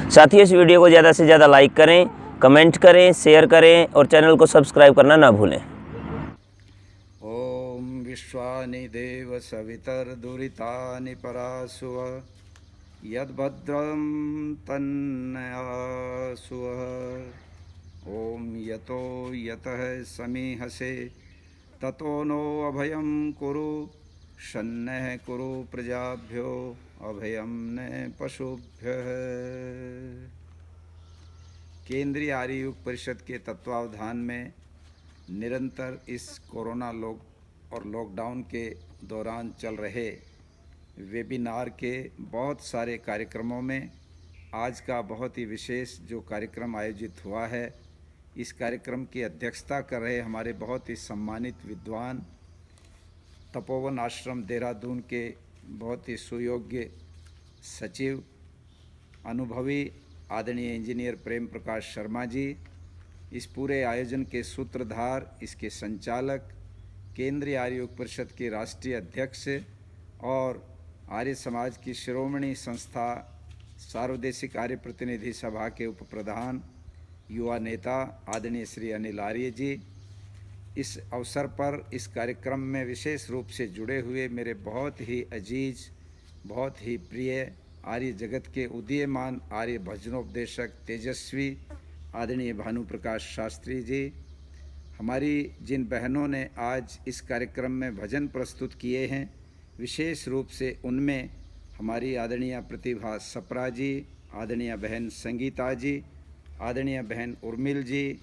साथ ही इस वीडियो को ज़्यादा से ज़्यादा लाइक करें, कमेंट करें, शेयर करें और चैनल को सब्सक्राइब करना ना भूलें। ओम विश्वानि देव सवितर्दुरितानि परासुव यद्भद्रं तन्नयासुव। ओम यतो यतः समीहसे ततो नो अभयं कुरु शन्नः कुरु प्रजाभ्यो अभयं न पशुभ्यः। केंद्रीय आर्य युग परिषद के तत्वावधान में निरंतर इस कोरोना लॉकडाउन के दौरान चल रहे वेबिनार के बहुत सारे कार्यक्रमों में आज का बहुत ही विशेष जो कार्यक्रम आयोजित हुआ है, इस कार्यक्रम की अध्यक्षता कर रहे हमारे बहुत ही सम्मानित विद्वान तपोवन आश्रम देहरादून के बहुत ही सुयोग्य सचिव अनुभवी आदरणीय इंजीनियर प्रेम प्रकाश शर्मा जी, इस पूरे आयोजन के सूत्रधार, इसके संचालक, केंद्रीय आर्य युग परिषद के राष्ट्रीय अध्यक्ष और आर्य समाज की शिरोमणि संस्था सार्वदेशिक आर्य प्रतिनिधि सभा के उप प्रधान, युवा नेता आदरणीय श्री अनिल आर्य जी, इस अवसर पर इस कार्यक्रम में विशेष रूप से जुड़े हुए मेरे बहुत ही अजीज, बहुत ही प्रिय आर्य जगत के उदीयमान आर्य भजनोपदेशक तेजस्वी आदरणीय भानु प्रकाश शास्त्री जी, हमारी जिन बहनों ने आज इस कार्यक्रम में भजन प्रस्तुत किए हैं, विशेष रूप से उनमें हमारी आदरणीय प्रतिभा सप्रा जी, आदरणीय बहन संगीता जी, आदरणीय बहन उर्मिल जी,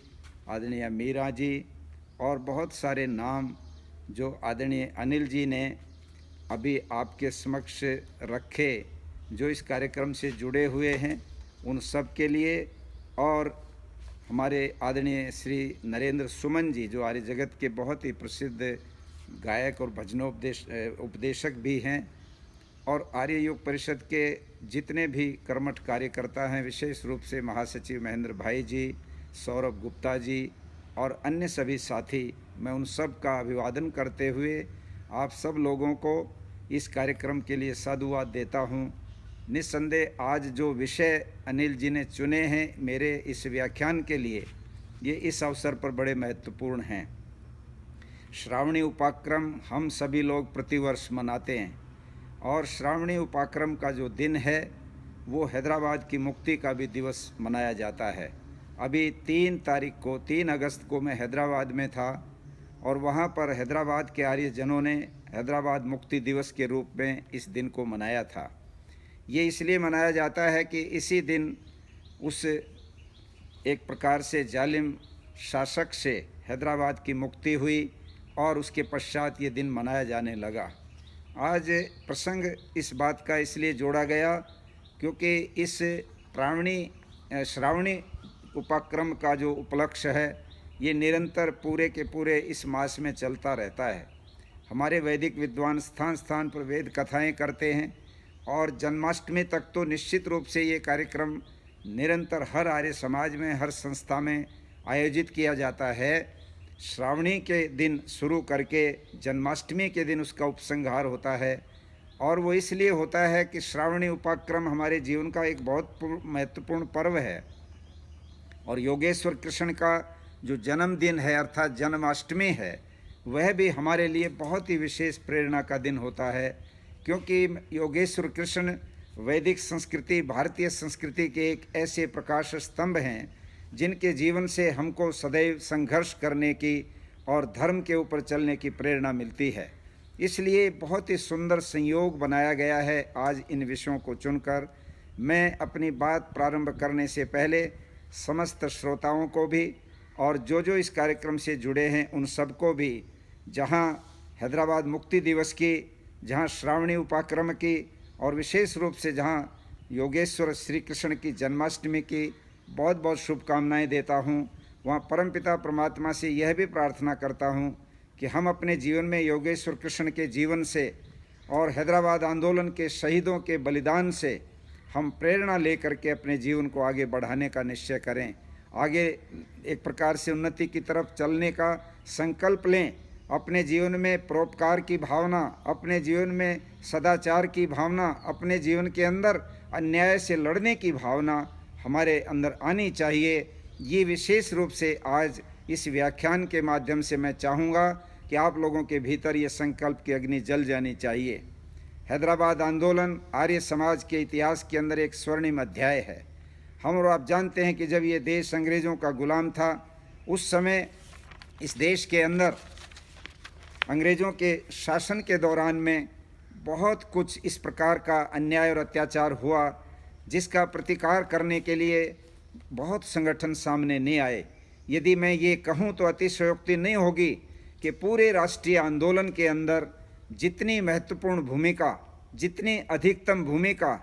आदरणीय मीरा जी और बहुत सारे नाम जो आदरणीय अनिल जी ने अभी आपके समक्ष रखे, जो इस कार्यक्रम से जुड़े हुए हैं, उन सब के लिए, और हमारे आदरणीय श्री नरेंद्र सुमन जी जो आर्य जगत के बहुत ही प्रसिद्ध गायक और उपदेशक भी हैं, और आर्य युग परिषद के जितने भी कर्मठ कार्यकर्ता हैं, विशेष रूप से महासचिव महेंद्र भाई जी, सौरभ गुप्ता जी और अन्य सभी साथी, मैं उन सब का अभिवादन करते हुए आप सब लोगों को इस कार्यक्रम के लिए साधुवाद देता हूँ। निस्संदेह आज जो विषय अनिल जी ने चुने हैं मेरे इस व्याख्यान के लिए, ये इस अवसर पर बड़े महत्वपूर्ण हैं। श्रावणी उपाक्रम हम सभी लोग प्रतिवर्ष मनाते हैं और श्रावणी उपाक्रम का जो दिन है वो हैदराबाद की मुक्ति का भी दिवस मनाया जाता है। अभी 3 अगस्त को मैं हैदराबाद में था और वहाँ पर हैदराबाद के आर्यजनों ने हैदराबाद मुक्ति दिवस के रूप में इस दिन को मनाया था। ये इसलिए मनाया जाता है कि इसी दिन उस एक प्रकार से जालिम शासक से हैदराबाद की मुक्ति हुई और उसके पश्चात ये दिन मनाया जाने लगा। आज प्रसंग इस बात का इसलिए जोड़ा गया क्योंकि इस श्रावणी उपाक्रम का जो उपलक्ष्य है ये निरंतर पूरे के पूरे इस मास में चलता रहता है। हमारे वैदिक विद्वान स्थान स्थान पर वेद कथाएं करते हैं और जन्माष्टमी तक तो निश्चित रूप से ये कार्यक्रम निरंतर हर आर्य समाज में, हर संस्था में आयोजित किया जाता है। श्रावणी के दिन शुरू करके जन्माष्टमी के दिन उसका उपसंहार होता है और वो इसलिए होता है कि श्रावणी उपाक्रम हमारे जीवन का एक बहुत महत्वपूर्ण पर्व है और योगेश्वर कृष्ण का जो जन्मदिन है अर्थात जन्माष्टमी है, वह भी हमारे लिए बहुत ही विशेष प्रेरणा का दिन होता है, क्योंकि योगेश्वर कृष्ण वैदिक संस्कृति, भारतीय संस्कृति के एक ऐसे प्रकाश स्तंभ हैं जिनके जीवन से हमको सदैव संघर्ष करने की और धर्म के ऊपर चलने की प्रेरणा मिलती है। इसलिए बहुत ही सुंदर संयोग बनाया गया है आज इन विषयों को चुनकर। मैं अपनी बात प्रारंभ करने से पहले समस्त श्रोताओं को भी और जो इस कार्यक्रम से जुड़े हैं उन सबको भी, जहां हैदराबाद मुक्ति दिवस की, जहां श्रावणी उपाक्रम की और विशेष रूप से जहां योगेश्वर श्री कृष्ण की जन्माष्टमी की बहुत बहुत शुभकामनाएं देता हूं, वहां परमपिता परमात्मा से यह भी प्रार्थना करता हूं कि हम अपने जीवन में योगेश्वर कृष्ण के जीवन से और हैदराबाद आंदोलन के शहीदों के बलिदान से हम प्रेरणा लेकर के अपने जीवन को आगे बढ़ाने का निश्चय करें, आगे एक प्रकार से उन्नति की तरफ चलने का संकल्प लें, अपने जीवन में परोपकार की भावना, अपने जीवन में सदाचार की भावना, अपने जीवन के अंदर अन्याय से लड़ने की भावना हमारे अंदर आनी चाहिए। ये विशेष रूप से आज इस व्याख्यान के माध्यम से मैं चाहूँगा कि आप लोगों के भीतर ये संकल्प की अग्नि जल जानी चाहिए। हैदराबाद आंदोलन आर्य समाज के इतिहास के अंदर एक स्वर्णिम अध्याय है। हम और आप जानते हैं कि जब ये देश अंग्रेज़ों का गुलाम था, उस समय इस देश के अंदर अंग्रेज़ों के शासन के दौरान में बहुत कुछ इस प्रकार का अन्याय और अत्याचार हुआ, जिसका प्रतिकार करने के लिए बहुत संगठन सामने नहीं आए। यदि मैं ये कहूँ तो अतिशयोक्ति नहीं होगी कि पूरे राष्ट्रीय आंदोलन के अंदर जितनी महत्वपूर्ण भूमिका, जितनी अधिकतम भूमिका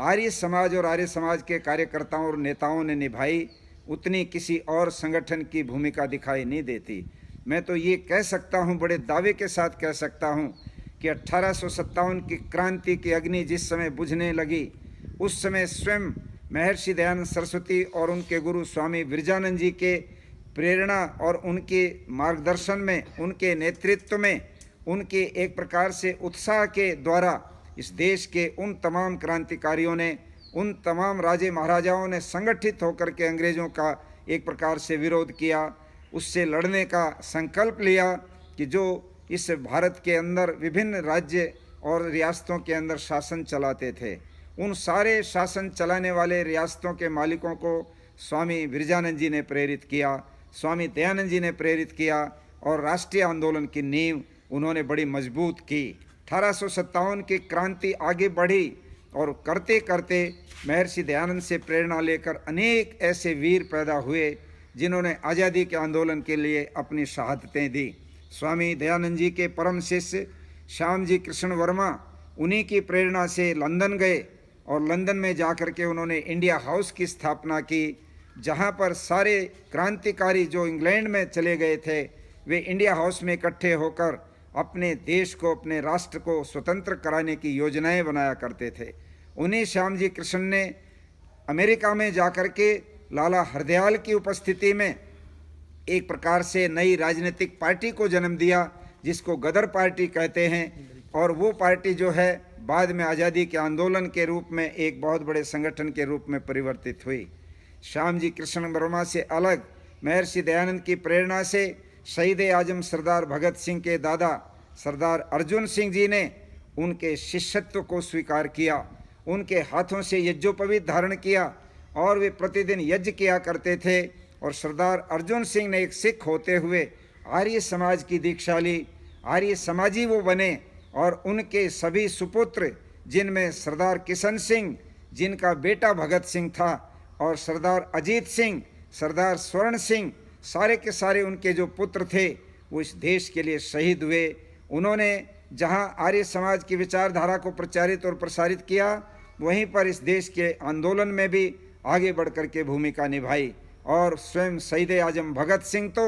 आर्य समाज और आर्य समाज के कार्यकर्ताओं और नेताओं ने निभाई, उतनी किसी और संगठन की भूमिका दिखाई नहीं देती। मैं तो ये कह सकता हूँ, बड़े दावे के साथ कह सकता हूँ कि 1857 की क्रांति की अग्नि जिस समय बुझने लगी, उस समय स्वयं महर्षि दयानंद सरस्वती और उनके गुरु स्वामी विरजानंद जी के प्रेरणा और उनके मार्गदर्शन में, उनके नेतृत्व में, उनके एक प्रकार से उत्साह के द्वारा इस देश के उन तमाम क्रांतिकारियों ने, उन तमाम राजे महाराजाओं ने संगठित होकर के अंग्रेज़ों का एक प्रकार से विरोध किया, उससे लड़ने का संकल्प लिया कि जो इस भारत के अंदर विभिन्न राज्य और रियासतों के अंदर शासन चलाते थे, उन सारे शासन चलाने वाले रियासतों के मालिकों को स्वामी विरजानंद जी ने प्रेरित किया, स्वामी दयानंद जी ने प्रेरित किया और राष्ट्रीय आंदोलन की नींव उन्होंने बड़ी मजबूत की। 1857 की क्रांति आगे बढ़ी और करते करते महर्षि दयानंद से प्रेरणा लेकर अनेक ऐसे वीर पैदा हुए जिन्होंने आज़ादी के आंदोलन के लिए अपनी शहादतें दी। स्वामी दयानंद जी के परम शिष्य श्याम जी कृष्ण वर्मा उन्हीं की प्रेरणा से लंदन गए और लंदन में जाकर के उन्होंने इंडिया हाउस की स्थापना की, जहां पर सारे क्रांतिकारी जो इंग्लैंड में चले गए थे वे इंडिया हाउस में इकट्ठे होकर अपने देश को, अपने राष्ट्र को स्वतंत्र कराने की योजनाएं बनाया करते थे। उन्हीं श्याम जी कृष्ण ने अमेरिका में जाकर के लाला हरदयाल की उपस्थिति में एक प्रकार से नई राजनीतिक पार्टी को जन्म दिया, जिसको गदर पार्टी कहते हैं, और वो पार्टी जो है बाद में आज़ादी के आंदोलन के रूप में एक बहुत बड़े संगठन के रूप में परिवर्तित हुई। श्याम जी कृष्ण वर्मा से अलग महर्षि दयानंद की प्रेरणा से शहीद आजम सरदार भगत सिंह के दादा सरदार अर्जुन सिंह जी ने उनके शिष्यत्व को स्वीकार किया, उनके हाथों से यज्ञोपवीत धारण किया और वे प्रतिदिन यज्ञ किया करते थे। और सरदार अर्जुन सिंह ने एक सिख होते हुए आर्य समाज की दीक्षा ली, आर्य समाजी वो बने और उनके सभी सुपुत्र, जिनमें सरदार किशन सिंह जिनका बेटा भगत सिंह था और सरदार अजीत सिंह, सरदार स्वर्ण सिंह, सारे के सारे उनके जो पुत्र थे वो इस देश के लिए शहीद हुए। उन्होंने जहां आर्य समाज की विचारधारा को प्रचारित और प्रसारित किया, वहीं पर इस देश के आंदोलन में भी आगे बढ़कर के भूमिका निभाई। और स्वयं शहीद आजम भगत सिंह तो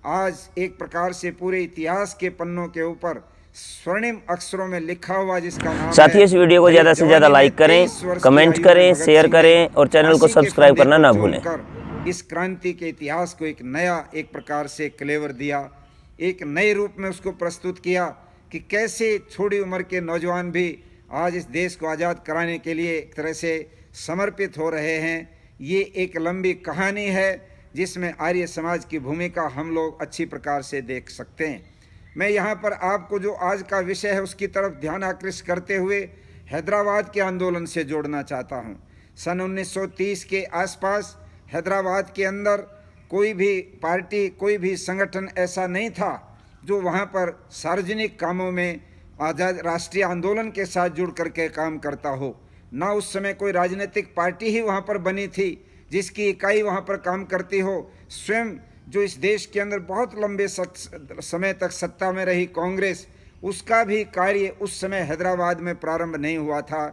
आज एक प्रकार से पूरे इतिहास के पन्नों के ऊपर स्वर्णिम अक्षरों में लिखा हुआ जिसका नाम साथियों, इस वीडियो को ज़्यादा से ज़्यादा लाइक करें, कमेंट करें, शेयर करें और चैनल को सब्सक्राइब करना ना भूलें। इस क्रांति के इतिहास को एक नया एक प्रकार से क्लेवर दिया, एक नए रूप में उसको प्रस्तुत किया कि कैसे छोटी उम्र के नौजवान भी आज इस देश को आज़ाद कराने के लिए एक तरह से समर्पित हो रहे हैं। ये एक लंबी कहानी है जिसमें आर्य समाज की भूमिका हम लोग अच्छी प्रकार से देख सकते हैं। मैं यहाँ पर आपको जो आज का विषय है उसकी तरफ ध्यान आकृष्ट करते हुए हैदराबाद के आंदोलन से जोड़ना चाहता हूँ। सन 1930 के आसपास हैदराबाद के अंदर कोई भी पार्टी, कोई भी संगठन ऐसा नहीं था जो वहाँ पर सार्वजनिक कामों में आज़ाद राष्ट्रीय आंदोलन के साथ जुड़ करके काम करता हो। ना उस समय कोई राजनीतिक पार्टी ही वहाँ पर बनी थी जिसकी इकाई वहाँ पर काम करती हो। स्वयं जो इस देश के अंदर बहुत लंबे समय तक सत्ता में रही कांग्रेस, उसका भी कार्य उस समय हैदराबाद में प्रारंभ नहीं हुआ था।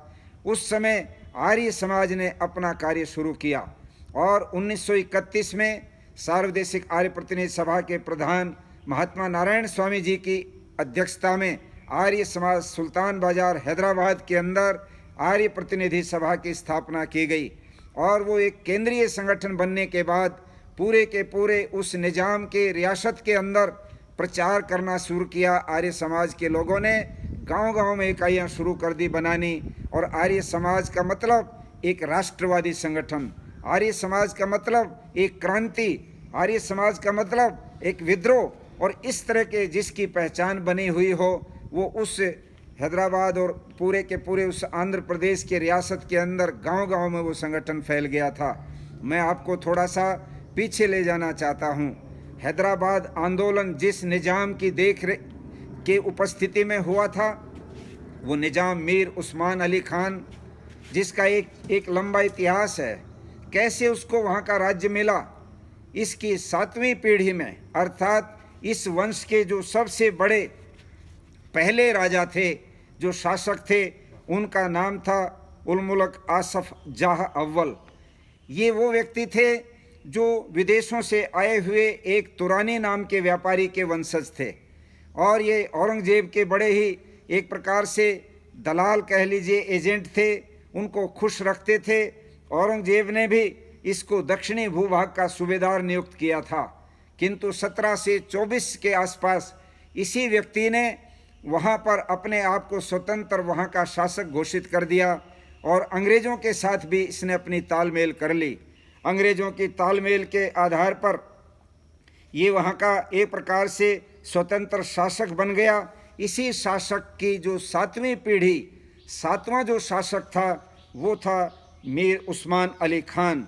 उस समय आर्य समाज ने अपना कार्य शुरू किया और 1931 में सार्वदेशिक आर्य प्रतिनिधि सभा के प्रधान महात्मा नारायण स्वामी जी की अध्यक्षता में आर्य समाज सुल्तान बाजार हैदराबाद के अंदर आर्य प्रतिनिधि सभा की स्थापना की गई और वो एक केंद्रीय संगठन बनने के बाद पूरे के पूरे उस निजाम के रियासत के अंदर प्रचार करना शुरू किया। आर्य समाज के लोगों ने गांव-गांव में इकाइयाँ शुरू कर दी बनानी और आर्य समाज का मतलब एक राष्ट्रवादी संगठन, आर्य समाज का मतलब एक क्रांति, आर्य समाज का मतलब एक विद्रोह, और इस तरह के जिसकी पहचान बनी हुई हो वो उस हैदराबाद और पूरे के पूरे उस आंध्र प्रदेश के रियासत के अंदर गांव-गांव में वो संगठन फैल गया था। मैं आपको थोड़ा सा पीछे ले जाना चाहता हूँ। हैदराबाद आंदोलन जिस निज़ाम की देखरेख के उपस्थिति में हुआ था, वो निज़ाम मीर उस्मान अली खान, जिसका एक लंबा इतिहास है, कैसे उसको वहाँ का राज्य मिला, इसकी 7वीं पीढ़ी में, अर्थात इस वंश के जो सबसे बड़े पहले राजा थे, जो शासक थे, उनका नाम था उल मुल्क आसफ जाह अव्वल। ये वो व्यक्ति थे जो विदेशों से आए हुए एक तुरानी नाम के व्यापारी के वंशज थे, और ये औरंगजेब के बड़े ही एक प्रकार से दलाल कह लीजिए, एजेंट थे, उनको खुश रखते थे। औरंगजेब ने भी इसको दक्षिणी भूभाग का सूबेदार नियुक्त किया था, किंतु 17 से 24 के आसपास इसी व्यक्ति ने वहाँ पर अपने आप को स्वतंत्र वहाँ का शासक घोषित कर दिया, और अंग्रेज़ों के साथ भी इसने अपनी तालमेल कर ली। अंग्रेज़ों की तालमेल के आधार पर ये वहाँ का एक प्रकार से स्वतंत्र शासक बन गया। इसी शासक की जो 7वीं पीढ़ी, 7वां जो शासक था वो था मीर उस्मान अली खान।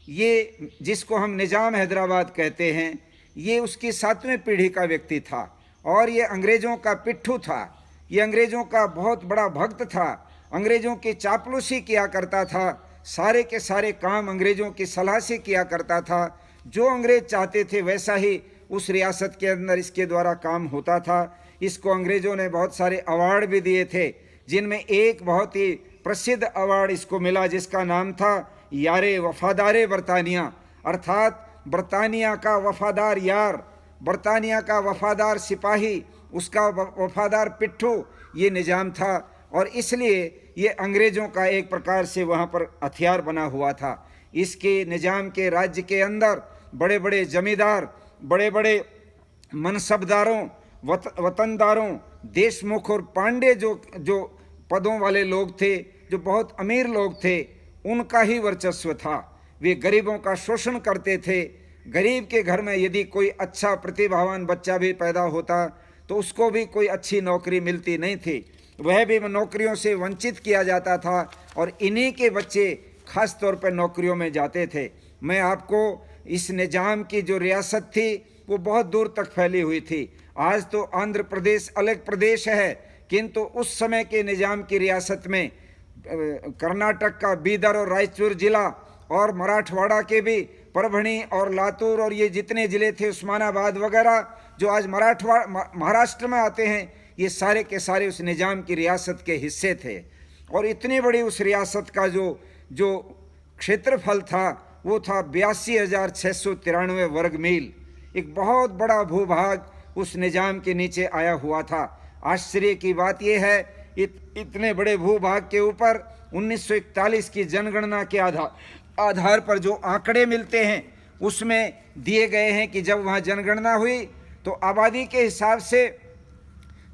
ये जिसको हम निज़ाम हैदराबाद कहते हैं, ये उसकी 7वीं पीढ़ी का व्यक्ति था, और ये अंग्रेज़ों का पिट्ठू था, ये अंग्रेज़ों का बहुत बड़ा भक्त था, अंग्रेज़ों की चापलूसी किया करता था, सारे के सारे काम अंग्रेज़ों की सलाह से किया करता था। जो अंग्रेज़ चाहते थे वैसा ही उस रियासत के अंदर इसके द्वारा काम होता था। इसको अंग्रेज़ों ने बहुत सारे अवार्ड भी दिए थे, जिनमें एक बहुत ही प्रसिद्ध अवार्ड इसको मिला, जिसका नाम था यारे वफादार बरतानिया, अर्थात बरतानिया का वफादार यार, बरतानिया का वफादार सिपाही, उसका वफादार पिट्ठू ये निज़ाम था, और इसलिए ये अंग्रेज़ों का एक प्रकार से वहाँ पर हथियार बना हुआ था। इसके निज़ाम के राज्य के अंदर बड़े बड़े जमींदार, बड़े बड़े मनसबदारों, वतनदारों, देशमुख और पांडे जो पदों वाले लोग थे, जो बहुत अमीर लोग थे, उनका ही वर्चस्व था। वे गरीबों का शोषण करते थे। गरीब के घर में यदि कोई अच्छा प्रतिभावान बच्चा भी पैदा होता तो उसको भी कोई अच्छी नौकरी मिलती नहीं थी, वह भी नौकरियों से वंचित किया जाता था, और इन्हीं के बच्चे खास तौर पर नौकरियों में जाते थे। मैं आपको इस निज़ाम की जो रियासत थी वो बहुत दूर तक फैली हुई थी। आज तो आंध्र प्रदेश अलग प्रदेश है, किंतु उस समय के निज़ाम की रियासत में कर्नाटक का बीदर और रायचूर जिला, और मराठवाड़ा के भी परभणी और लातूर और ये जितने ज़िले थे, उस्मानाबाद वगैरह, जो आज महाराष्ट्र में आते हैं, ये सारे के सारे उस निज़ाम की रियासत के हिस्से थे। और इतनी बड़ी उस रियासत का जो क्षेत्रफल था वो था 82,693 वर्ग मील। एक बहुत बड़ा भूभाग उस निज़ाम के नीचे आया हुआ था। आश्चर्य की बात यह है, इतने बड़े भूभाग के ऊपर 1941 की जनगणना के आधार पर जो आंकड़े मिलते हैं उसमें दिए गए हैं कि जब वहाँ जनगणना हुई तो आबादी के हिसाब से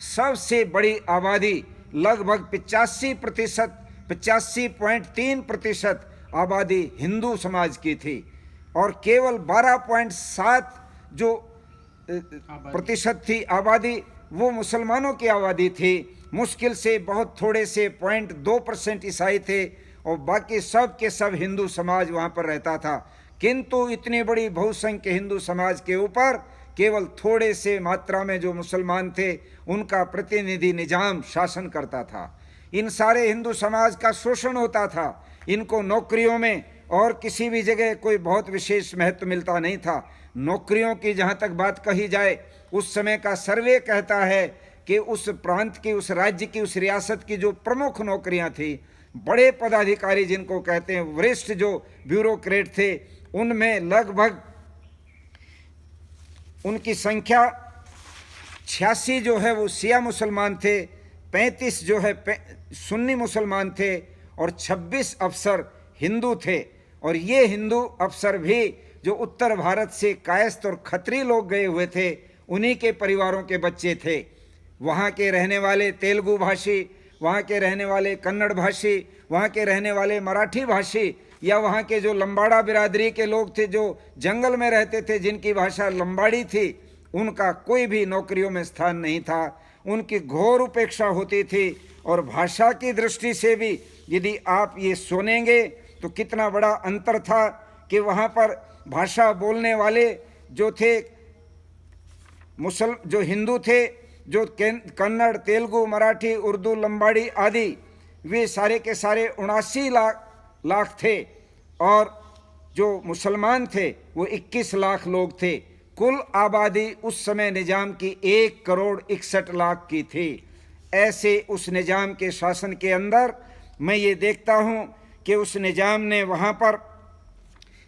सबसे बड़ी आबादी लगभग 85%, 85.3% आबादी हिंदू समाज की थी, और केवल 12.7 जो प्रतिशत थी आबादी वो मुसलमानों की आबादी थी। मुश्किल से बहुत थोड़े से 0.2% ईसाई थे, और बाकी सब के सब हिंदू समाज वहाँ पर रहता था। किंतु इतनी बड़ी बहुसंख्य हिंदू समाज के ऊपर केवल थोड़े से मात्रा में जो मुसलमान थे उनका प्रतिनिधि निज़ाम शासन करता था। इन सारे हिंदू समाज का शोषण होता था। इनको नौकरियों में और किसी भी जगह कोई बहुत विशेष महत्व मिलता नहीं था। नौकरियों की जहाँ तक बात कही जाए, उस समय का सर्वे कहता है कि उस प्रांत की, उस राज्य की, उस रियासत की जो प्रमुख नौकरियाँ थी, बड़े पदाधिकारी जिनको कहते हैं, वरिष्ठ जो ब्यूरोक्रेट थे, उनमें लगभग उनकी संख्या 86 जो है वो शिया मुसलमान थे, 35 जो है सुन्नी मुसलमान थे, और 26 अफसर हिंदू थे। और ये हिंदू अफसर भी जो उत्तर भारत से कायस्थ और खत्री लोग गए हुए थे, उन्हीं के परिवारों के बच्चे थे। वहाँ के रहने वाले तेलुगु भाषी, वहाँ के रहने वाले कन्नड़ भाषी, वहाँ के रहने वाले मराठी भाषी, या वहाँ के जो लंबाड़ा बिरादरी के लोग थे, जो जंगल में रहते थे, जिनकी भाषा लंबाड़ी थी, उनका कोई भी नौकरियों में स्थान नहीं था। उनकी घोर उपेक्षा होती थी। और भाषा की दृष्टि से भी यदि आप ये सुनेंगे तो कितना बड़ा अंतर था कि वहाँ पर भाषा बोलने वाले जो थे, जो हिंदू थे, जो कन्नड़, तेलुगु, मराठी, उर्दू, लंबाड़ी आदि, वे सारे के सारे 79 लाख थे। और जो मुसलमान थे वो 21 लाख लोग थे। कुल आबादी उस समय निजाम की 1,61,00,000 की थी। ऐसे उस निजाम के शासन के अंदर मैं ये देखता हूँ कि उस निजाम ने वहाँ पर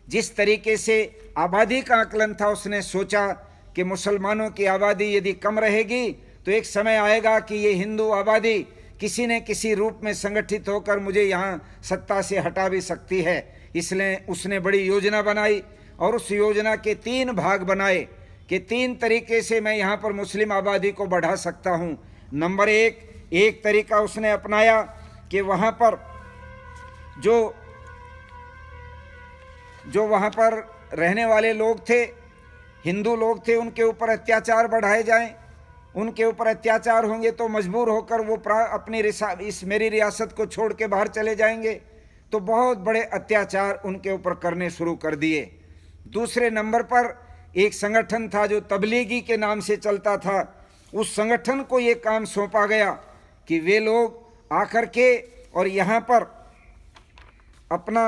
जिस तरीके से आबादी का आकलन था, उसने सोचा कि मुसलमानों की आबादी यदि कम रहेगी तो एक समय आएगा कि ये हिंदू आबादी किसी न किसी रूप में संगठित होकर मुझे यहाँ सत्ता से हटा भी सकती है। इसलिए उसने बड़ी योजना बनाई और उस योजना के 3 भाग बनाए कि 3 तरीके से मैं यहाँ पर मुस्लिम आबादी को बढ़ा सकता हूँ। नंबर 1, एक तरीका उसने अपनाया कि वहाँ पर जो वहाँ पर रहने वाले लोग थे, हिंदू लोग थे, उनके ऊपर अत्याचार बढ़ाए जाएं। उनके ऊपर अत्याचार होंगे तो मजबूर होकर वो अपनी इस मेरी रियासत को छोड़ के बाहर चले जाएंगे। तो बहुत बड़े अत्याचार उनके ऊपर करने शुरू कर दिए। दूसरे नंबर पर एक संगठन था जो तबलीगी के नाम से चलता था। उस संगठन को ये काम सौंपा गया कि वे लोग आकर के और यहाँ पर अपना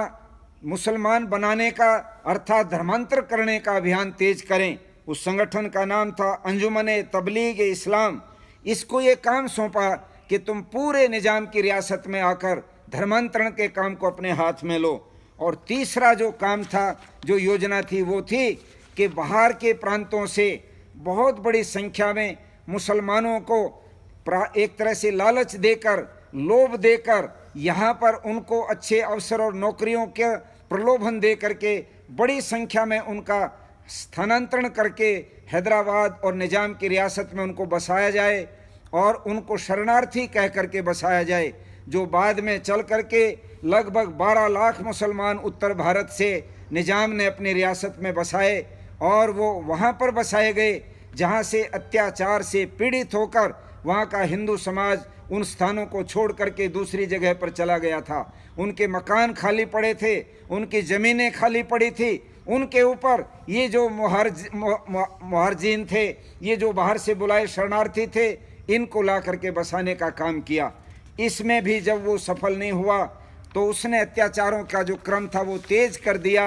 मुसलमान बनाने का अर्थात धर्मांतर करने का अभियान तेज करें। उस संगठन का नाम था अंजुमन तबलीग इस्लाम। इसको ये काम सौंपा कि तुम पूरे निजाम की रियासत में आकर धर्मांतरण के काम को अपने हाथ में लो। और तीसरा जो काम था, जो योजना थी, वो थी कि बाहर के प्रांतों से बहुत बड़ी संख्या में मुसलमानों को एक तरह से लालच देकर, लोभ देकर, यहाँ पर उनको अच्छे अवसर और नौकरियों के प्रलोभन दे करके बड़ी संख्या में उनका स्थानांतरण करके हैदराबाद और निजाम की रियासत में उनको बसाया जाए और उनको शरणार्थी कह करके बसाया जाए। जो बाद में चल करके लगभग 12 लाख मुसलमान उत्तर भारत से निजाम ने अपनी रियासत में बसाए और वो वहाँ पर बसाए गए जहाँ से अत्याचार से पीड़ित होकर वहाँ का हिंदू समाज उन स्थानों को छोड़ करके दूसरी जगह पर चला गया था। उनके मकान खाली पड़े थे, उनकी ज़मीनें खाली पड़ी थी। उनके ऊपर ये जो मुहाजिरीन थे, ये जो बाहर से बुलाए शरणार्थी थे, इनको ला करके बसाने का काम किया। इसमें भी जब वो सफल नहीं हुआ तो उसने अत्याचारों का जो क्रम था वो तेज कर दिया।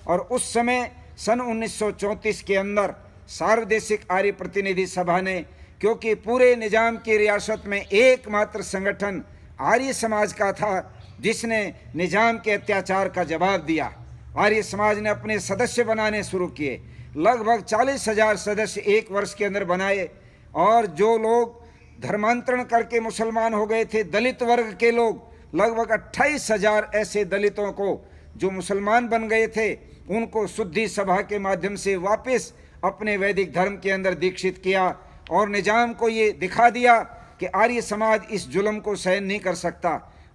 और उस समय सन 1934 के अंदर सार्वदेशिक आर्य प्रतिनिधि सभा ने, क्योंकि पूरे निजाम की रियासत में एकमात्र संगठन आर्य समाज का था जिसने निजाम के अत्याचार का जवाब दिया, आर्य समाज ने अपने सदस्य बनाने शुरू किए। लगभग 40,000 सदस्य एक वर्ष के अंदर बनाए। और जो लोग धर्मांतरण करके मुसलमान हो गए थे, दलित वर्ग के लोग, लगभग 28,000 ऐसे दलितों को जो मुसलमान बन गए थे, उनको शुद्धि सभा के माध्यम से वापस अपने वैदिक धर्म के अंदर दीक्षित किया। और निजाम को ये दिखा दिया कि आर्य समाज इस जुल्म को सहन नहीं कर सकता।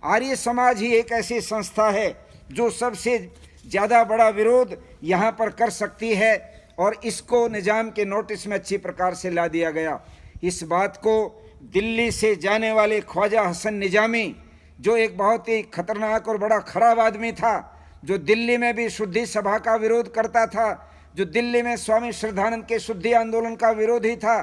आर्य समाज ही एक ऐसी संस्था है जो सबसे ज़्यादा बड़ा विरोध यहाँ पर कर सकती है। और इसको निजाम के नोटिस में अच्छी प्रकार से ला दिया गया। इस बात को दिल्ली से जाने वाले ख्वाजा हसन निजामी, जो एक बहुत ही खतरनाक और बड़ा खराब आदमी था, जो दिल्ली में भी शुद्धि सभा का विरोध करता था, जो दिल्ली में स्वामी श्रद्धानंद के शुद्धि आंदोलन का विरोधी था,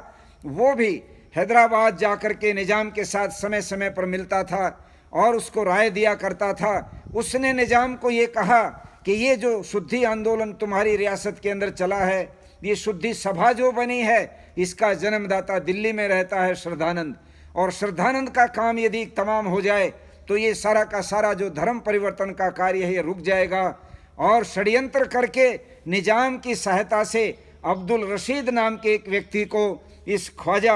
वो भी हैदराबाद जाकर के निजाम के साथ समय समय पर मिलता था और उसको राय दिया करता था। उसने निजाम को ये कहा कि ये जो शुद्धि आंदोलन तुम्हारी रियासत के अंदर चला है, ये शुद्धि सभा जो बनी है, इसका जन्मदाता दिल्ली में रहता है श्रद्धानंद। और श्रद्धानंद का काम यदि तमाम हो जाए तो ये सारा का सारा जो धर्म परिवर्तन का कार्य है ये रुक जाएगा। और षड्यंत्र करके निजाम की सहायता से अब्दुल रशीद नाम के एक व्यक्ति को इस ख्वाजा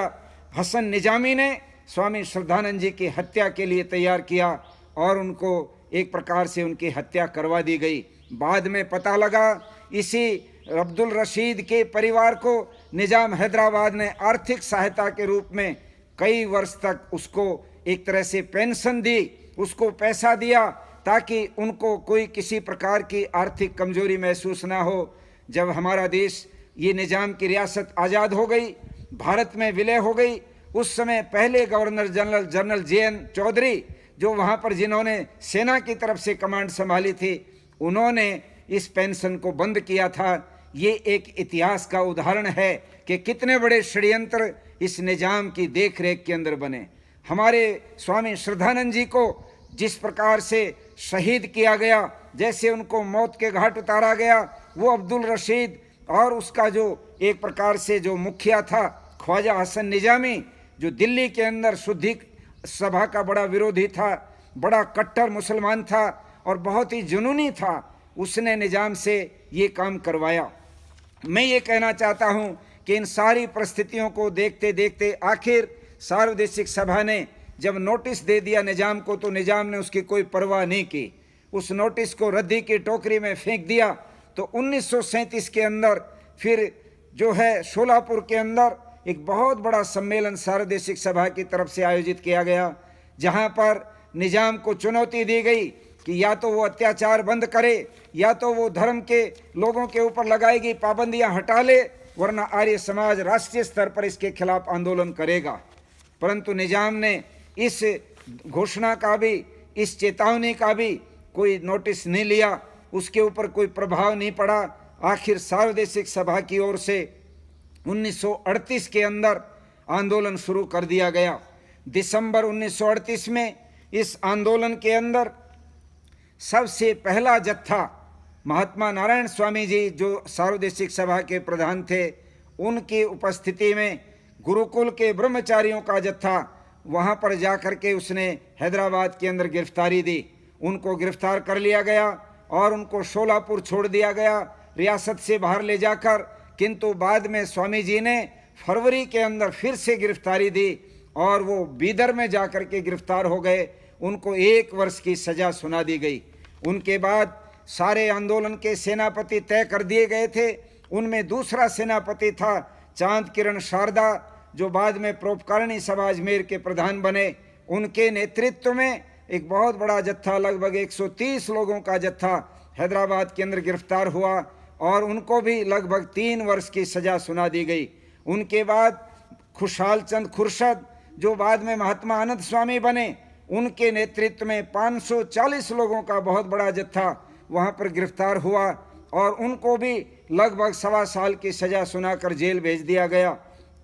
हसन निजामी ने स्वामी श्रद्धानंद जी की हत्या के लिए तैयार किया और उनको एक प्रकार से उनकी हत्या करवा दी गई। बाद में पता लगा इसी अब्दुल रशीद के परिवार को निजाम हैदराबाद ने आर्थिक सहायता के रूप में कई वर्ष तक उसको एक तरह से पेंशन दी, उसको पैसा दिया ताकि उनको कोई किसी प्रकार की आर्थिक कमजोरी महसूस ना हो। जब हमारा देश ये निज़ाम की रियासत आज़ाद हो गई, भारत में विलय हो गई, उस समय पहले गवर्नर जनरल JN चौधरी, जो वहाँ पर जिन्होंने सेना की तरफ से कमांड संभाली थी, उन्होंने इस पेंशन को बंद किया था। ये एक इतिहास का उदाहरण है कि कितने बड़े षड्यंत्र इस निज़ाम की देख रेख के अंदर बने। हमारे स्वामी श्रद्धानंद जी को जिस प्रकार से शहीद किया गया, जैसे उनको मौत के घाट उतारा गया, वो अब्दुल रशीद और उसका जो एक प्रकार से जो मुखिया था ख्वाजा हसन निजामी, जो दिल्ली के अंदर शुद्धि सभा का बड़ा विरोधी था, बड़ा कट्टर मुसलमान था और बहुत ही जुनूनी था, उसने निजाम से ये काम करवाया। मैं ये कहना चाहता हूँ कि इन सारी परिस्थितियों को देखते देखते आखिर सार्वदेशिक सभा ने जब नोटिस दे दिया निजाम को, तो निजाम ने उसकी कोई परवाह नहीं की, उस नोटिस को रद्दी की टोकरी में फेंक दिया। तो 1937 के अंदर फिर जो है शोलापुर के अंदर एक बहुत बड़ा सम्मेलन सार्वदेशिक सभा की तरफ से आयोजित किया गया, जहां पर निजाम को चुनौती दी गई कि या तो वो अत्याचार बंद करे, या तो वो धर्म के लोगों के ऊपर लगाएगी पाबंदियां हटा ले, वरना आर्य समाज राष्ट्रीय स्तर पर इसके खिलाफ आंदोलन करेगा। परंतु निजाम ने इस घोषणा का भी, इस चेतावनी का भी कोई नोटिस नहीं लिया, उसके ऊपर कोई प्रभाव नहीं पड़ा। आखिर सार्वदेशिक सभा की ओर से 1938 के अंदर आंदोलन शुरू कर दिया गया। दिसंबर 1938 में इस आंदोलन के अंदर सबसे पहला जत्था महात्मा नारायण स्वामी जी, जो सार्वदेशिक सभा के प्रधान थे, उनकी उपस्थिति में गुरुकुल के ब्रह्मचारियों का जत्था वहाँ पर जाकर के उसने हैदराबाद के अंदर गिरफ्तारी दी। उनको गिरफ्तार कर लिया गया और उनको शोलापुर छोड़ दिया गया, रियासत से बाहर ले जाकर। किंतु बाद में स्वामी जी ने फरवरी के अंदर फिर से गिरफ्तारी दी और वो बीदर में जाकर के गिरफ्तार हो गए। उनको 1 वर्ष की सज़ा सुना दी गई। उनके बाद सारे आंदोलन के सेनापति तय कर दिए गए थे। उनमें दूसरा सेनापति था चांद किरण शारदा, जो बाद में परोपकारिणी सभा अजमेर के प्रधान बने। उनके नेतृत्व में एक बहुत बड़ा जत्था, लगभग 130 लोगों का जत्था हैदराबाद के अंदर गिरफ्तार हुआ और उनको भी लगभग 3 वर्ष की सज़ा सुना दी गई। उनके बाद खुशहाल चंद खुर्शद, जो बाद में महात्मा आनंद स्वामी बने, उनके नेतृत्व में 540 लोगों का बहुत बड़ा जत्था वहाँ पर गिरफ्तार हुआ और उनको भी लगभग 1.25 साल की सज़ा सुनाकर जेल भेज दिया गया।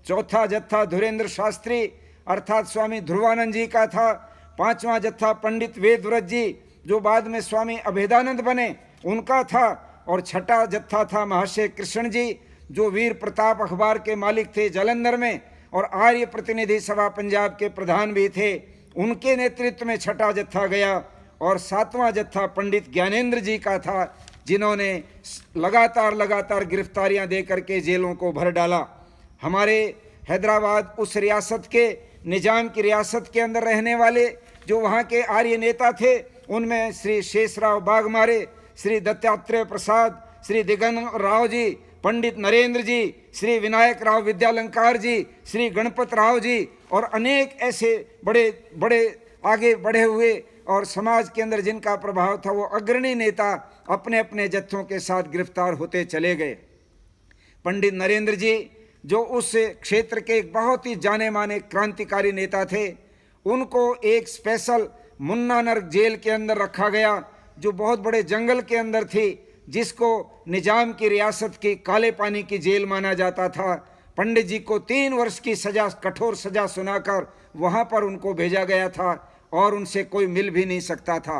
चौथा जत्था धुरेंद्र शास्त्री अर्थात स्वामी ध्रुवानंद जी का था। 5वां जत्था पंडित वेदव्रत जी, जो बाद में स्वामी अभेदानंद बने, उनका था। और छठा जत्था था महाशय कृष्ण जी, जो वीर प्रताप अखबार के मालिक थे जालंधर में और आर्य प्रतिनिधि सभा पंजाब के प्रधान भी थे। उनके नेतृत्व में छठा जत्था गया। और 7वां जत्था पंडित ज्ञानेंद्र जी का था, जिन्होंने लगातार गिरफ्तारियां दे करके जेलों को भर डाला। हमारे हैदराबाद उस रियासत के निजाम की रियासत के अंदर रहने वाले जो वहाँ के आर्य नेता थे, उनमें श्री शेषराव बाघमारे, श्री दत्तात्रेय प्रसाद, श्री दिगंबर राव जी, पंडित नरेंद्र जी, श्री विनायक राव विद्यालंकार जी, श्री गणपत राव जी और अनेक ऐसे बड़े बड़े आगे बढ़े हुए और समाज के अंदर जिनका प्रभाव था, वो अग्रणी नेता अपने अपने जत्थों के साथ गिरफ्तार होते चले गए। पंडित नरेंद्र जी, जो उस क्षेत्र के एक बहुत ही जाने माने क्रांतिकारी नेता थे, उनको एक स्पेशल मुन्नानर जेल के अंदर रखा गया, जो बहुत बड़े जंगल के अंदर थी, जिसको निजाम की रियासत की काले पानी की जेल माना जाता था। पंडित जी को 3 वर्ष की सजा, कठोर सजा सुनाकर वहाँ पर उनको भेजा गया था और उनसे कोई मिल भी नहीं सकता था।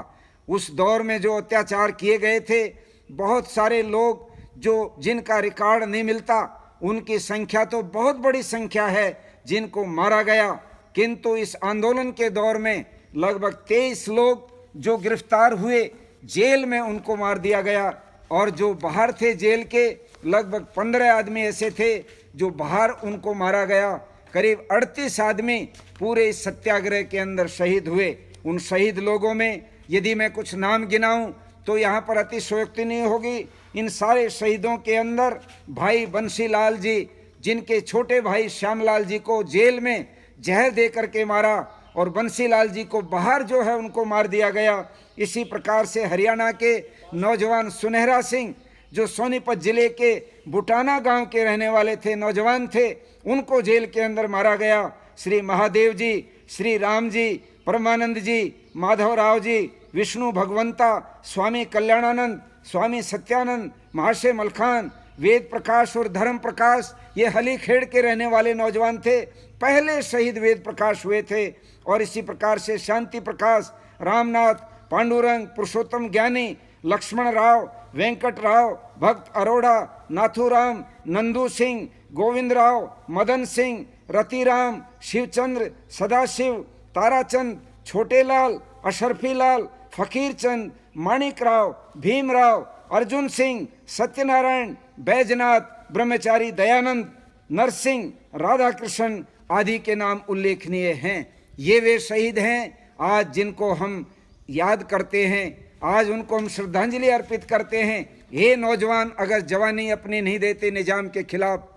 उस दौर में जो अत्याचार किए गए थे, बहुत सारे लोग जो जिनका रिकॉर्ड नहीं मिलता, उनकी संख्या तो बहुत बड़ी संख्या है जिनको मारा गया। किंतु इस आंदोलन के दौर में लगभग 23 लोग जो गिरफ्तार हुए, जेल में उनको मार दिया गया। और जो बाहर थे जेल के, लगभग 15 आदमी ऐसे थे जो बाहर उनको मारा गया। करीब 38 आदमी पूरे इस सत्याग्रह के अंदर शहीद हुए। उन शहीद लोगों में यदि मैं कुछ नाम गिनाऊं तो यहाँ पर अतिशयोक्ति नहीं होगी। इन सारे शहीदों के अंदर भाई बंसीलाल जी, जिनके छोटे भाई श्यामलाल जी को जेल में जहर दे करके मारा, और बंसीलाल जी को बाहर जो है उनको मार दिया गया। इसी प्रकार से हरियाणा के नौजवान सुनहरा सिंह जो सोनीपत जिले के बुटाना गांव के रहने वाले थे, नौजवान थे, उनको जेल के अंदर मारा गया। श्री महादेव जी, श्री राम जी, परमानंद जी, माधवराव जी, विष्णु भगवंता, स्वामी कल्याणानंद, स्वामी सत्यानंद, महाशय मलखान, वेद प्रकाश और धर्म प्रकाश, ये हलीखेड़ के रहने वाले नौजवान थे। पहले शहीद वेद प्रकाश हुए थे। और इसी प्रकार से शांति प्रकाश, रामनाथ, पांडुरंग, पुरुषोत्तम ज्ञानी, लक्ष्मण राव, वेंकट राव, भक्त अरोड़ा, नाथूराम, नंदू सिंह, गोविंद राव, मदन सिंह, रतिराम, शिवचंद्र, सदाशिव, ताराचंद, छोटेलाल, अशरफी लाल, फकीर चंद, माणिक राव, भीमराव, अर्जुन सिंह, सत्यनारायण, बैजनाथ, ब्रह्मचारी दयानंद, नरसिंह, राधाकृष्ण आदि के नाम उल्लेखनीय हैं। ये वे शहीद हैं आज जिनको हम याद करते हैं, आज उनको हम श्रद्धांजलि अर्पित करते हैं। ये नौजवान अगर जवानी अपनी नहीं देते निजाम के खिलाफ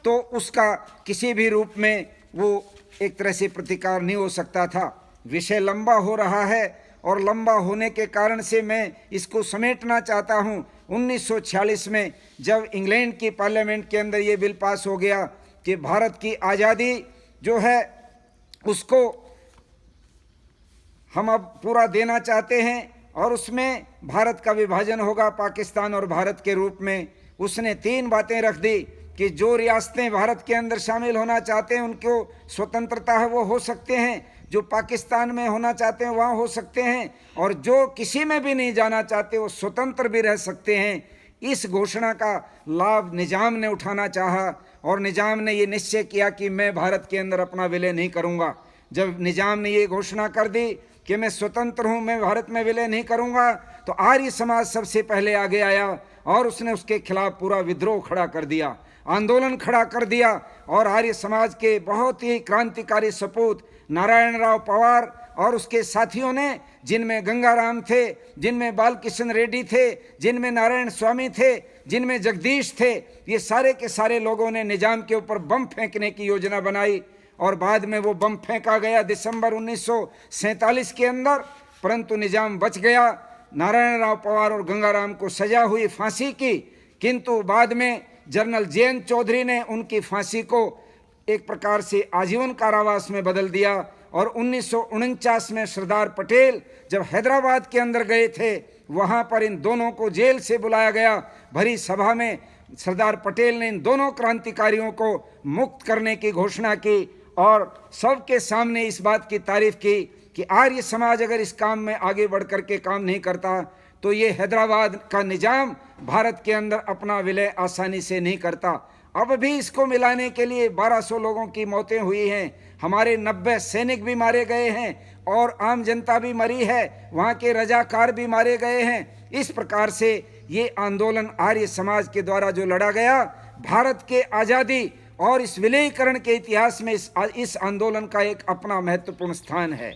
तो उसका किसी भी रूप में वो एक तरह से प्रतिकार नहीं हो सकता था। विषय लंबा हो रहा है और लंबा होने के कारण से मैं इसको समेटना चाहता हूँ। 1946 में जब इंग्लैंड की पार्लियामेंट के अंदर ये बिल पास हो गया कि भारत की आज़ादी जो है उसको हम अब पूरा देना चाहते हैं और उसमें भारत का विभाजन होगा पाकिस्तान और भारत के रूप में, उसने 3 बातें रख दी कि जो रियासतें भारत के अंदर शामिल होना चाहते हैं उनको स्वतंत्रता है वो हो सकते हैं, जो पाकिस्तान में होना चाहते हैं वहाँ हो सकते हैं, और जो किसी में भी नहीं जाना चाहते वो स्वतंत्र भी रह सकते हैं। इस घोषणा का लाभ निजाम ने उठाना चाहा और निजाम ने ये निश्चय किया कि मैं भारत के अंदर अपना विलय नहीं करूँगा। जब निजाम ने ये घोषणा कर दी कि मैं स्वतंत्र हूँ, मैं भारत में विलय नहीं करूँगा, तो आर्य समाज सबसे पहले आगे आया और उसने उसके खिलाफ पूरा विद्रोह खड़ा कर दिया, आंदोलन खड़ा कर दिया। और आर्य समाज के बहुत ही क्रांतिकारी सपूत नारायण राव पवार और उसके साथियों ने, जिनमें गंगाराम थे, जिनमें बालकिशन रेड्डी थे, जिनमें नारायण स्वामी थे, जिनमें जगदीश थे, ये सारे के सारे लोगों ने निजाम के ऊपर बम फेंकने की योजना बनाई और बाद में वो बम फेंका गया दिसंबर 1947 के अंदर, परंतु निजाम बच गया। नारायण राव पवार और गंगाराम को सजा हुई फांसी की, किंतु बाद में जनरल जे.एन. चौधरी ने उनकी फांसी को एक प्रकार से आजीवन कारावास में बदल दिया। और 1949 में सरदार पटेल जब हैदराबाद के अंदर गए थे, वहाँ पर इन दोनों को जेल से बुलाया गया। भरी सभा में सरदार पटेल ने इन दोनों क्रांतिकारियों को मुक्त करने की घोषणा की और सबके सामने इस बात की तारीफ की कि आर्य समाज अगर इस काम में आगे बढ़ कर के काम नहीं करता तो ये हैदराबाद का निजाम भारत के अंदर अपना विलय आसानी से नहीं करता। अब भी इसको मिलाने के लिए 1200 लोगों की मौतें हुई हैं, हमारे 90 सैनिक भी मारे गए हैं और आम जनता भी मरी है, वहाँ के रजाकार भी मारे गए हैं। इस प्रकार से ये आंदोलन आर्य समाज के द्वारा जो लड़ा गया, भारत के आज़ादी और इस विलयीकरण के इतिहास में इस आंदोलन का एक अपना महत्वपूर्ण स्थान है।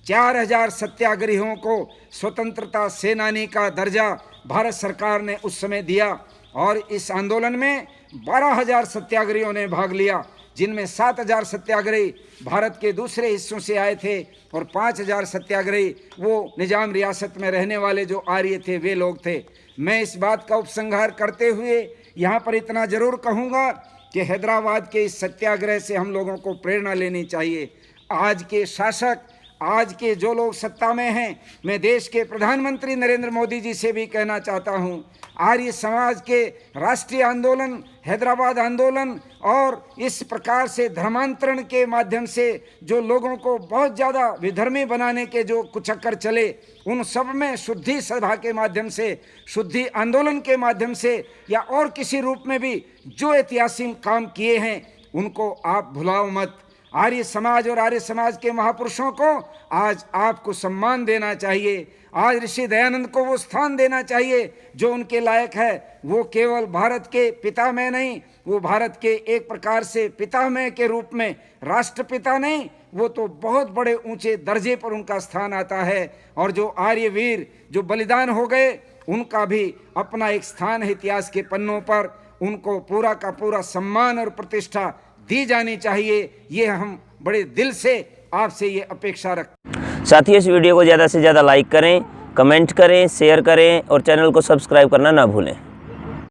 4000 सत्याग्रहियों को स्वतंत्रता सेनानी का दर्जा भारत सरकार ने उस समय दिया और इस आंदोलन में 12000 सत्याग्रहियों ने भाग लिया, जिनमें 7000 सत्याग्रही भारत के दूसरे हिस्सों से आए थे और 5000 सत्याग्रही वो निजाम रियासत में रहने वाले जो आर्य थे वे लोग थे। मैं इस बात का उपसंहार करते हुए यहाँ पर इतना जरूर कहूँगा कि हैदराबाद के इस सत्याग्रह से हम लोगों को प्रेरणा लेनी चाहिए। आज के शासक, आज के जो लोग सत्ता में हैं, मैं देश के प्रधानमंत्री नरेंद्र मोदी जी से भी कहना चाहता हूं, आर्य समाज के राष्ट्रीय आंदोलन, हैदराबाद आंदोलन और इस प्रकार से धर्मांतरण के माध्यम से जो लोगों को बहुत ज़्यादा विधर्मी बनाने के जो कुचक्कर चले, उन सब में शुद्धि सभा के माध्यम से, शुद्धि आंदोलन के माध्यम से या और किसी रूप में भी जो ऐतिहासिक काम किए हैं उनको आप भुलाओ मत। आर्य समाज और आर्य समाज के महापुरुषों को आज आपको सम्मान देना चाहिए। आज ऋषि दयानंद को वो स्थान देना चाहिए जो उनके लायक है। वो केवल भारत के पितामह नहीं, वो भारत के एक प्रकार से पितामह के रूप में, राष्ट्रपिता नहीं, वो तो बहुत बड़े ऊंचे दर्जे पर उनका स्थान आता है। और जो आर्य वीर जो बलिदान हो गए, उनका भी अपना एक स्थान है इतिहास के पन्नों पर। उनको पूरा का पूरा सम्मान और प्रतिष्ठा दी जानी चाहिए। ये हम बड़े दिल से आपसे ये अपेक्षा रखते। साथियों, इस वीडियो को ज़्यादा से ज़्यादा लाइक करें, कमेंट करें, शेयर करें और चैनल को सब्सक्राइब करना ना भूलें।